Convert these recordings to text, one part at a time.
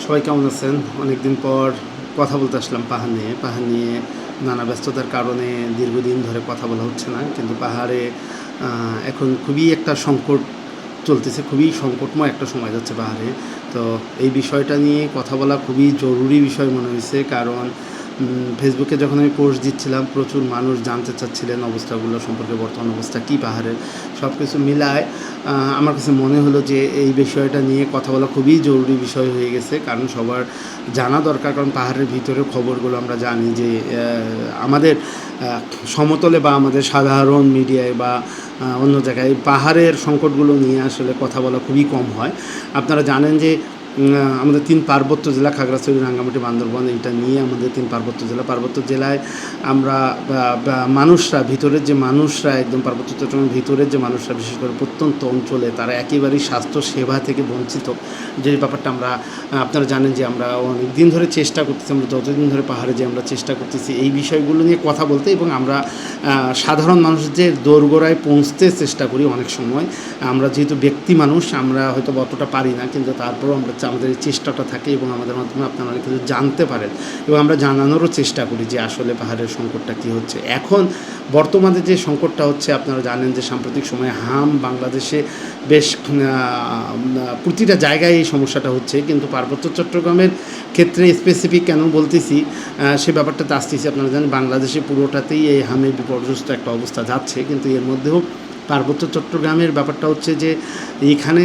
সবাই কেমন আছেন? অনেকদিন পর কথা বলতে আসলাম পাহাড় নিয়ে নানা ব্যস্ততার কারণে দীর্ঘদিন ধরে কথা বলা হচ্ছে না। কিন্তু পাহাড়ে এখন খুবই একটা সংকট চলতেছে, খুবই সংকটময় একটা সময় যাচ্ছে পাহাড়ে। তো এই বিষয়টা নিয়ে কথা বলা খুবই জরুরি বিষয় মনে হয়েছে। কারণ ফেসবুকে যখন আমি পোস্ট দিচ্ছিলাম, প্রচুর মানুষ জানতে চাচ্ছিলেন অবস্থাগুলো সম্পর্কে, বর্তমান অবস্থা কী পাহাড়ের। সব কিছু মিলায় আমার কাছে মনে হলো যে এই বিষয়টা নিয়ে কথা বলা খুবই জরুরি বিষয় হয়ে গেছে। কারণ সবার জানা দরকার, কারণ পাহাড়ের ভিতরের খবরগুলো আমরা জানি যে আমাদের সমতলে বা আমাদের সাধারণ মিডিয়ায় বা অন্য জায়গায় পাহাড়ের সংকটগুলো নিয়ে আসলে কথা বলা খুবই কম হয়। আপনারা জানেন যে আমাদের ৩ পার্বত্য জেলা খাগড়াছড়ি, রাঙ্গামাটি, বান্দরবান, এইটা নিয়ে আমাদের ৩ পার্বত্য জেলায় আমরা মানুষরা, ভিতরের যে মানুষরা, একদম পার্বত্য চট্টগ্রামের ভিতরের যে মানুষরা, বিশেষ করে প্রত্যন্ত অঞ্চলে, তারা একেবারেই স্বাস্থ্য সেবা থেকে বঞ্চিত। যে ব্যাপারটা আপনারা জানেন যে আমরা অনেক দিন ধরে চেষ্টা করতেছি, আমরা যতদিন ধরে পাহাড়ে যে আমরা চেষ্টা করতেছি এই বিষয়গুলো নিয়ে কথা বলতে, এবং আমরা সাধারণ মানুষদের দোরগোড়ায় পৌঁছতে চেষ্টা করি। অনেক সময় আমরা যেহেতু ব্যক্তি মানুষ, আমরা হয়তো অতটা পারি না, কিন্তু তারপরেও আমাদের এই চেষ্টাটা থাকে এবং আমাদের মাধ্যমে আপনারা অনেক কিছু জানতে পারেন এবং আমরা জানানোরও চেষ্টা করি যে আসলে পাহাড়ের সংকটটা কী হচ্ছে। এখন বর্তমানে যে সংকটটা হচ্ছে, আপনারা জানেন যে সাম্প্রতিক সময়ে বাংলাদেশে বেশ প্রতিটা জায়গায় এই সমস্যাটা হচ্ছে, কিন্তু পার্বত্য চট্টগ্রামের ক্ষেত্রে স্পেসিফিক কেন বলতেছি সে ব্যাপারটাতে আসতেছি। আপনারা জানেন বাংলাদেশে পুরোটাতেই এই হামে বিপর্যস্ত একটা অবস্থা যাচ্ছে, কিন্তু এর মধ্যেও পার্বত্য চট্টগ্রামের ব্যাপারটা হচ্ছে যে এইখানে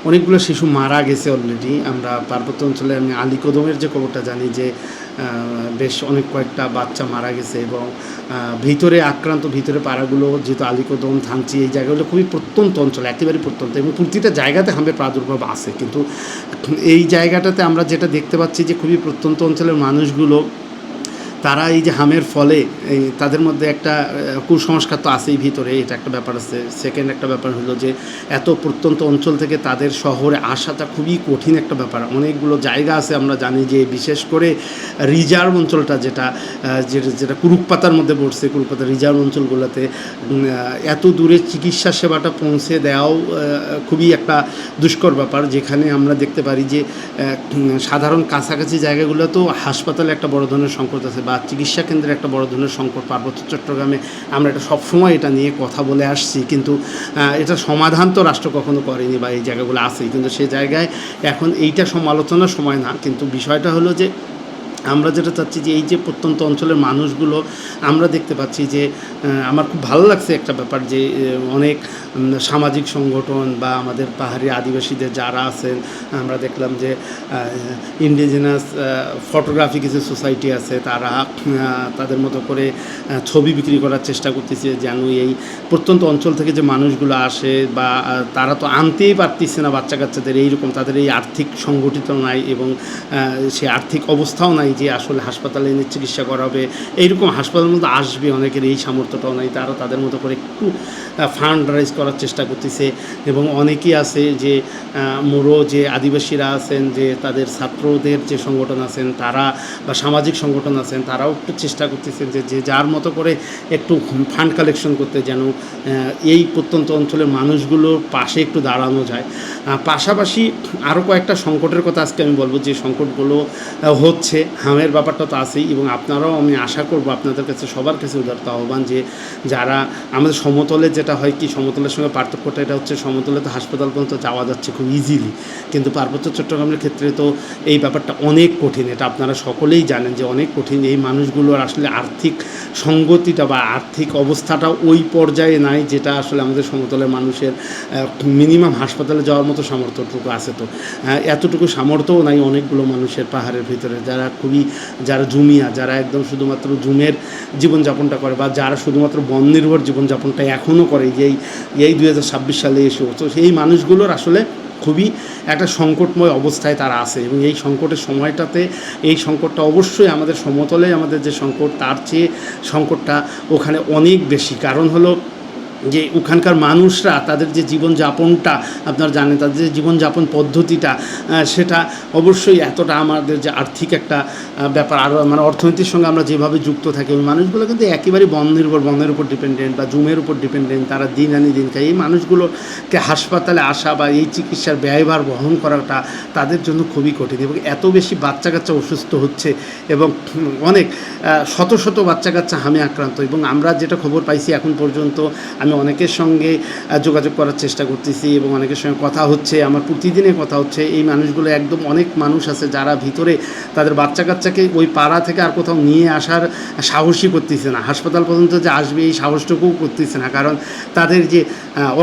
অনেকগুলো শিশু মারা গেছে অলরেডি। আমরা পার্বত্য অঞ্চলে আমি আলীকদমের যে খবরটা জানি যে বেশ অনেক কয়েকটা বাচ্চা মারা গেছে, এবং ভিতরে পাড়াগুলো যেহেতু আলীকদম, থানচি, এই জায়গাগুলো খুবই প্রত্যন্ত অঞ্চল, একেবারে প্রত্যন্ত, এবং প্রতিটা জায়গাতে হামের প্রাদুর্ভাব আছে। কিন্তু এই জায়গাটাতে আমরা যেটা দেখতে পাচ্ছি যে খুবই প্রত্যন্ত অঞ্চলের মানুষগুলো, তারা এই যে হামের ফলে তাদের মধ্যে একটা কুসংস্কার তো আছেই ভিতরে, এটা একটা ব্যাপার আছে। সেকেন্ড একটা ব্যাপার হলো যে এত প্রত্যন্ত অঞ্চল থেকে তাদের শহরে আসাটা খুবই কঠিন একটা ব্যাপার। অনেকগুলো জায়গা আছে আমরা জানি যে, বিশেষ করে রিজার্ভ অঞ্চলটা যেটা কুরুকপাতার মধ্যে পড়ছে, কুরুকপাতার রিজার্ভ অঞ্চলগুলোতে এত দূরে চিকিৎসা সেবাটা পৌঁছে দেওয়াও খুবই একটা দুষ্কর ব্যাপার। যেখানে আমরা দেখতে পারি যে সাধারণ কাছাকাছি জায়গাগুলোতেও হাসপাতালে একটা বড় ধরনের সংকট আছে, বা চিকিৎসা কেন্দ্রের একটা বড় ধরনের সংকট পার্বত্য চট্টগ্রামে। আমরা এটা সবসময় এটা নিয়ে কথা বলে আসছি, কিন্তু এটা সমাধান তো রাষ্ট্র কখনো করেনি, বা এই জায়গাগুলো আছেই, কিন্তু সে জায়গায় এখন এইটা সমালোচনার সময় না। কিন্তু বিষয়টা হলো যে আমরা যেটা চাচ্ছি যে এই যে প্রত্যন্ত অঞ্চলের মানুষগুলো, আমরা দেখতে পাচ্ছি যে আমার খুব ভালো লাগছে একটা ব্যাপার যে অনেক সামাজিক সংগঠন বা আমাদের পাহাড়ি আদিবাসীদের যারা আছেন, আমরা দেখলাম যে ইন্ডিজিনাস ফটোগ্রাফি কিছু সোসাইটি আছে, তারা তাদের মতো করে ছবি বিক্রি করার চেষ্টা করতেছে, যেন এই প্রত্যন্ত অঞ্চল থেকে যে মানুষগুলো আসে, বা তারা তো আনতেই পারতেছে না বাচ্চা কাচ্চাদের, এইরকম তাদের এই আর্থিক সংগঠিত নাই, এবং সে আর্থিক অবস্থাও নাই যে আসলে হাসপাতালে এনে চিকিৎসা করাবে। এইরকম হাসপাতালের মধ্যে আসবে, অনেকের এই সামর্থ্যটাও নাই, তারা তাদের মতো করে একটু ফান্ড রাইজ করার চেষ্টা করতেছে। এবং অনেকেই আছে যে মোরো যে আদিবাসীরা আছেন, যে তাদের ছাত্রদের যে সংগঠন আছেন তারা, বা সামাজিক সংগঠন আছেন, তারাও একটু চেষ্টা করতেছেন যে যার মতো করে একটু ফান্ড কালেকশন করতে, যেন এই প্রত্যন্ত অঞ্চলের মানুষগুলোর পাশে একটু দাঁড়ানো যায়। পাশাপাশি আরও কয়েকটা সংকটের কথা আজকে আমি বলবো, যে সংকটগুলো হচ্ছে। হামের ব্যাপারটা তো আছেই, এবং আপনারাও, আমি আশা করব আপনাদের কাছে, সবার কাছে উদারতা আহ্বান যে যারা আমাদের সমতলে, যেটা হয় কি, সমতলের সঙ্গে পার্থক্যটা এটা হচ্ছে, সমতলে তো হাসপাতাল পর্যন্ত যাওয়া যাচ্ছে খুব ইজিলি, কিন্তু পার্বত্য চট্টগ্রামের ক্ষেত্রে তো এই ব্যাপারটা অনেক কঠিন। এটা আপনারা সকলেই জানেন যে অনেক কঠিন। এই মানুষগুলোর আসলে আর্থিক সঙ্গতিটা বা আর্থিক অবস্থাটা ওই পর্যায়ে নাই, যেটা আসলে আমাদের সমতলের মানুষের মিনিমাম হাসপাতালে যাওয়ার মতো সামর্থ্যটুকু আছে। তো এতটুকু সামর্থ্যও নাই অনেকগুলো মানুষের পাহাড়ের ভিতরে, যারা জুমিয়া, যারা একদম শুধুমাত্র জুমের জীবনযাপনটা করে, বা যারা শুধুমাত্র বন নির্ভর জীবনযাপনটা এখনও করে, এই 2026 সালে এসেও। তো সেই মানুষগুলোর আসলে খুবই একটা সংকটময় অবস্থায় তারা আছে, এবং এই সংকটের সময়টাতে এই সংকটটা অবশ্যই আমাদের সমতলে আমাদের যে সংকট, তার চেয়ে সংকটটা ওখানে অনেক বেশি। কারণ হলো যে ওখানকার মানুষরা তাদের যে জীবনযাপনটা আপনারা জানেন, তাদের যে জীবনযাপন পদ্ধতিটা সেটা অবশ্যই এতটা আমাদের যে আর্থিক একটা ব্যাপার, আরও মানে অর্থনীতির সঙ্গে আমরা যেভাবে যুক্ত থাকি, ওই মানুষগুলো কিন্তু একেবারেই বনের উপর ডিপেন্ডেন্ট বা জুমের উপর ডিপেন্ডেন্ট। তারা দিন আনি দিন খায়। এই মানুষগুলোকে হাসপাতালে আসা বা এই চিকিৎসার ব্যয়ভার বহন করাটা তাদের জন্য খুবই কঠিন, এবং এত বেশি বাচ্চা কাচ্চা অসুস্থ হচ্ছে এবং অনেক শত শত বাচ্চা কাচ্চা হামে আক্রান্ত। এবং আমরা যেটা খবর পাইছি এখন পর্যন্ত, আমি অনেকের সঙ্গে যোগাযোগ করার চেষ্টা করতেছি এবং অনেকের সঙ্গে কথা হচ্ছে, আমার প্রতিদিনে কথা হচ্ছে। এই মানুষগুলো একদম, অনেক মানুষ আছে যারা ভিতরে তাদের বাচ্চা কাচ্চাকে ওই পাড়া থেকে আর কোথাও নিয়ে আসার সাহসই করতেছে না, হাসপাতাল পর্যন্ত যে আসবে এই সাহসটুকুও করতেছে না, কারণ তাদের যে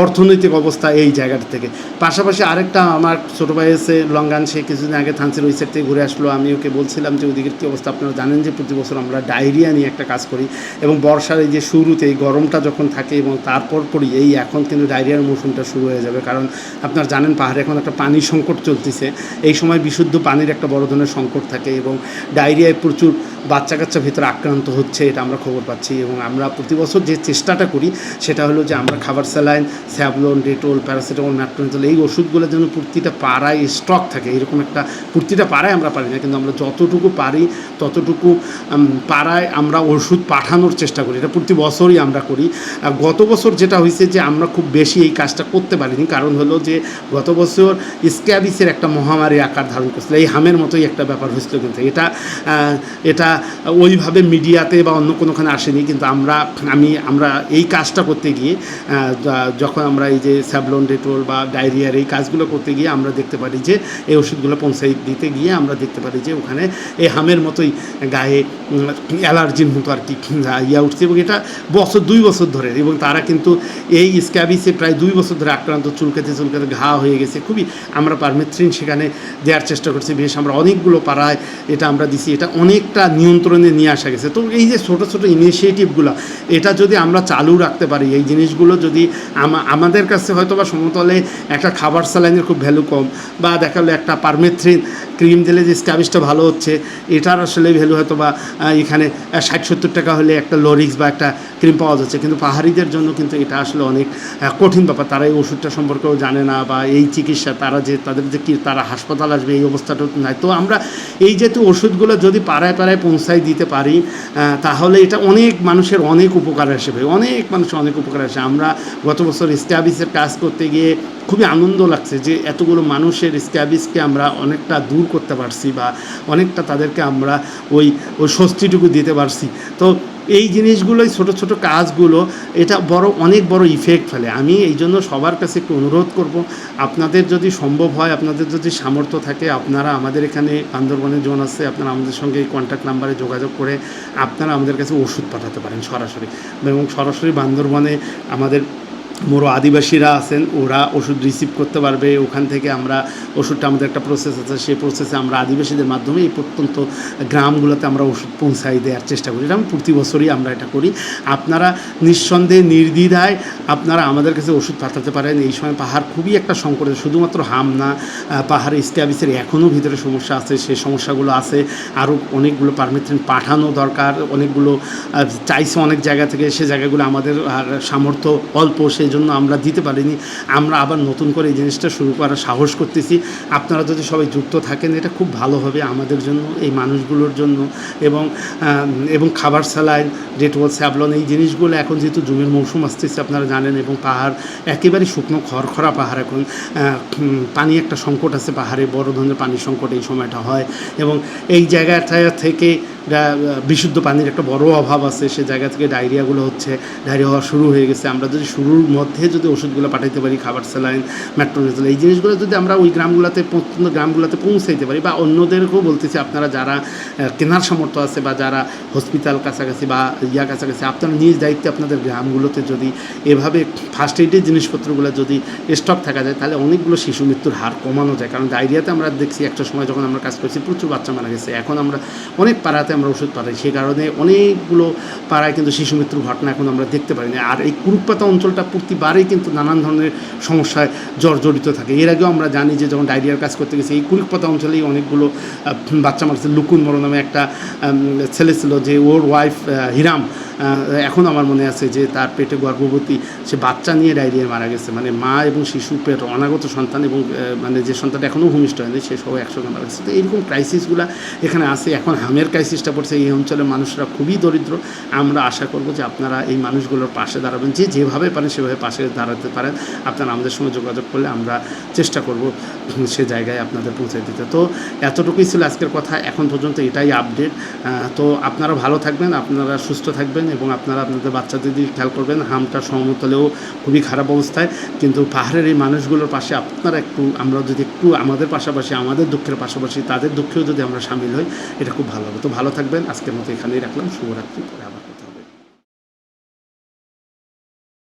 অর্থনৈতিক অবস্থা এই জায়গাটা থেকে। পাশাপাশি আরেকটা আমার ছোটো ভাই এসে লঙ্গান, সে কিছুদিন আগে থানসির ওই সাইড থেকে ঘুরে আসলো। আমি ওকে বলছিলাম যে ওদিকের কী অবস্থা। আপনারা জানেন যে প্রতি বছর আমরা ডায়রিয়া নিয়ে একটা কাজ করি, এবং বর্ষার এই যে শুরুতে এই গরমটা যখন থাকে এবং তারপর পরই এই এখন কিন্তু ডায়রিয়ার মৌসুমটা শুরু হয়ে যাবে, কারণ আপনারা জানেন পাহাড়ে এখন একটা পানির সংকট চলতেছে। এই সময় বিশুদ্ধ পানির একটা বড় ধরনের সংকট থাকে, এবং ডায়রিয়ায় প্রচুর বাচ্চা কাচ্চা ভিতরে আক্রান্ত হচ্ছে, এটা আমরা খবর পাচ্ছি। এবং আমরা প্রতি বছর যে চেষ্টাটা করি সেটা হলো যে আমরা খাবার স্যালাইন, স্যাভলন, ডেটল, প্যারাসিটামল, ম্যাট্রোনিজল, এই ওষুধগুলো যেন প্রতিটা পাড়ায় স্টক থাকে। এরকম একটা, প্রতিটা পাড়ায় আমরা পারি না, কিন্তু আমরা যতটুকু পারি ততটুকু পাড়ায় আমরা ওষুধ পাঠানোর চেষ্টা করি। এটা প্রতি বছরই আমরা করি। গত বছর যেটা হয়েছে যে আমরা খুব বেশি এই কাজটা করতে পারিনি, কারণ হলো যে গত বছর স্ক্যাবিসের একটা মহামারী আকার ধারণ করছিল, এই হামের মতোই একটা ব্যাপার হয়েছিল। কিন্তু এটা ওইভাবে মিডিয়াতে বা অন্য কোনোখানে আসেনি, কিন্তু আমরা এই কাজটা করতে গিয়ে যখন আমরা এই যে স্যাভলন, ডেটল বা ডায়রিয়ার এই কাজগুলো করতে গিয়ে আমরা দেখতে পারি যে এই ওষুধগুলো পৌঁছাই দিতে গিয়ে আমরা দেখতে পারি যে ওখানে এই হামের মতোই গায়ে অ্যালার্জির মতো আর কি উঠছে। এবং এটা 2 বছর ধরে, এবং তারা কিন্তু এই স্ক্যাবিসে প্রায় 2 বছর ধরে আক্রান্ত, চুলকাতে চুলকাতে ঘা হয়ে গেছে। খুবই আমরা পারমেথ্রিন সেখানে দেওয়ার চেষ্টা করছি, বেশ আমরা অনেকগুলো পাড়ায় এটা আমরা দিছি, এটা অনেকটা নিয়ন্ত্রণে নিয়ে আসা গেছে। তো এই যে ছোটো ছোটো ইনিশিয়েটিভগুলো, এটা যদি আমরা চালু রাখতে পারি, এই জিনিসগুলো যদি আমাদের কাছে হয়তো বা সমতলে একটা খাবার স্যালাইনের খুব ভ্যালু কম, বা দেখা গেলো একটা পারমেথ্রিন ক্রিম দিলে যে স্ক্যাবিসটা ভালো হচ্ছে, এটার আসলে ভ্যালু হয়তো বা এখানে 60-70 টাকা হলে একটা লরিক্স বা একটা ক্রিম পাওয়া যাচ্ছে, কিন্তু পাহাড়িদের জন্য কিন্তু এটা আসলে অনেক কঠিন ব্যাপার। তারা এই ওষুধটা সম্পর্কেও জানে না, বা এই চিকিৎসা তাদের যে কি তারা হাসপাতাল আসবে এই অবস্থাটা নাই। তো আমরা এই যেহেতু ওষুধগুলো যদি পাড়ায় পাড়ায় পৌঁছাই দিতে পারি, তাহলে এটা অনেক মানুষের অনেক উপকার আসবে, অনেক মানুষের অনেক উপকার আসে। আমরা গত বছর স্ক্যাবিসের কাজ করতে গিয়ে খুবই আনন্দ লাগছে যে এতগুলো মানুষের স্ক্যাবিসকে আমরা অনেকটা দূর করতে পারছি, বা অনেকটা তাদেরকে আমরা ওই স্বস্তিটুকু দিতে পারছি। তো এই জিনিসগুলোই, ছোট ছোট কাজগুলো, এটা অনেক বড় ইফেক্ট ফেলে। আমি এই জন্য সবার কাছে একটু অনুরোধ করব, আপনাদের যদি সম্ভব হয়, আপনাদের যদি সামর্থ্য থাকে, আপনারা আমাদের এখানে বান্দরবনে জোন আছে, আপনারা আমাদের সঙ্গে এই কন্ট্যাক্ট নাম্বারে যোগাযোগ করে আপনারা আমাদের কাছে ওষুধ পাঠাতে পারেন সরাসরি, এবং সরাসরি বান্দরবনে আমাদের বড় আদিবাসীরা আছেন, ওরা ওষুধ রিসিভ করতে পারবে। ওখান থেকে আমরা ওষুধটা, আমাদের একটা প্রসেস আছে, সেই প্রসেসে আমরা আদিবাসীদের মাধ্যমে এই প্রত্যন্ত গ্রামগুলোতে আমরা ওষুধ পৌঁছাই দেওয়ার চেষ্টা করি। এটা প্রতি বছরই আমরা এটা করি। আপনারা নিঃসন্দেহে নির্দ্বিধায় আপনারা আমাদের কাছে ওষুধ পাঠাতে পারেন। এই সময় পাহাড় খুবই একটা সংকটে, শুধুমাত্র হাম না, পাহাড়ে স্ক্যাবিসের এখনও ভিতরে সমস্যা আছে, সেই সমস্যাগুলো আছে। আরও অনেকগুলো পারমেথ্রিন পাঠানো দরকার, অনেকগুলো চাইছে অনেক জায়গা থেকে, সে জায়গাগুলো আমাদের সামর্থ্য অল্প, সেই জন্য আমরা দিতে পারিনি। আমরা আবার নতুন করে এই জিনিসটা শুরু করার সাহস করতেছি। আপনারা যদি সবাই যুক্ত থাকেন, এটা খুব ভালো হবে আমাদের জন্য, এই মানুষগুলোর জন্য। এবং খাবার স্যালাইন, ডেটল, স্যাভলন, এই জিনিসগুলো এখন যেহেতু জমির মৌসুম আসতেছে আপনারা জানেন, এবং পাহাড় একেবারেই শুকনো খড়খড়া পাহাড়, এখন পানি একটা সংকট আছে পাহাড়ে, বড় ধরনের পানির সংকট এই সময়টা হয়, এবং এই জায়গাটা থেকে বিশুদ্ধ পানির একটা বড় অভাব আছে। সে জায়গা থেকে ডায়রিয়াগুলো হচ্ছে, ডায়রিয়া হওয়া শুরু হয়ে গেছে। আমরা যদি শুরুর মধ্যে যদি ওষুধগুলো পাঠাইতে পারি, খাবার স্যালাইন, ম্যাট্রোনিজল, এই জিনিসগুলো যদি আমরা ওই গ্রামগুলোতে পৌঁছাইতে পারি, বা অন্যদেরকেও বলতেছি, আপনারা যারা কেনার সামর্থ্য আছে বা যারা হসপিটাল কাছাকাছি বা কাছাকাছি, আপনারা নিজ দায়িত্বে আপনাদের গ্রামগুলোতে যদি এভাবে ফার্স্ট এইডের জিনিসপত্রগুলো যদি স্টক থাকা যায়, তাহলে অনেকগুলো শিশু মৃত্যুর হার কমানো যায়। কারণ ডায়রিয়াতে আমরা দেখছি একটা সময় যখন আমরা কাজ করছি প্রচুর বাচ্চা মারা গেছে। এখন আমরা অনেক পাড়াতে আমরা ওষুধ পাঠাই, সেই কারণে অনেকগুলো পাড়ায় কিন্তু শিশু মৃত্যুর ঘটনা এখন আমরা দেখতে পারি না। আর এই কুরুকপাতা অঞ্চলটা প্রতি প্রতিবারেই কিন্তু নানান ধরনের সমস্যায় জর্জরিত থাকে। এর আগেও আমরা জানি যে যখন ডায়রিয়ার কাজ করতে গেছি এই কুড়িকপাতা অঞ্চলেই অনেকগুলো বাচ্চা মারছে। লুকুন মরো নামে একটা ছেলে ছিল, যে ওর ওয়াইফ হিরাম, এখন আমার মনে আছে যে তার পেটে গর্ভবতী, সে বাচ্চা নিয়ে ডায়রিয়ায় মারা গেছে। মানে মা এবং শিশু পেট অনাগত সন্তান এবং মানে যে সন্তানটা এখনও ভূমিষ্ঠ হয়নি সে সহ একসঙ্গে মারা গেছে। তো এইরকম ক্রাইসিসগুলো এখানে আছে। এখন হামের ক্রাইসিসটা পড়ছে, এই অঞ্চলের মানুষরা খুবই দরিদ্র। আমরা আশা করব যে আপনারা এই মানুষগুলোর পাশে দাঁড়াবেন, যে যেভাবে পারেন সেভাবে পাশে দাঁড়াতে পারেন। আপনারা আমাদের সঙ্গে যোগাযোগ করলে আমরা চেষ্টা করব সে জায়গায় আপনাদের পৌঁছে দিতে। তো এতটুকুই ছিল আজকের কথা, এখন পর্যন্ত এটাই আপডেট। তো আপনারা ভালো থাকবেন, আপনারা সুস্থ থাকবেন এবং আপনারা আপনাদের বাচ্চাদের দিকে খেয়াল করবেন। হামটা সমতলেও খুবই খারাপ অবস্থায়, কিন্তু পাহাড়ের এই মানুষগুলোর পাশে আপনারা একটু, আমরা যদি একটু আমাদের পাশাপাশি, আমাদের দুঃখের পাশাপাশি তাদের দুঃখেও যদি আমরা সামিল হই, এটা খুব ভালো হবে। তো ভালো থাকবেন, আজকের মতো এখানেই রাখলাম। শুভরাত্রি।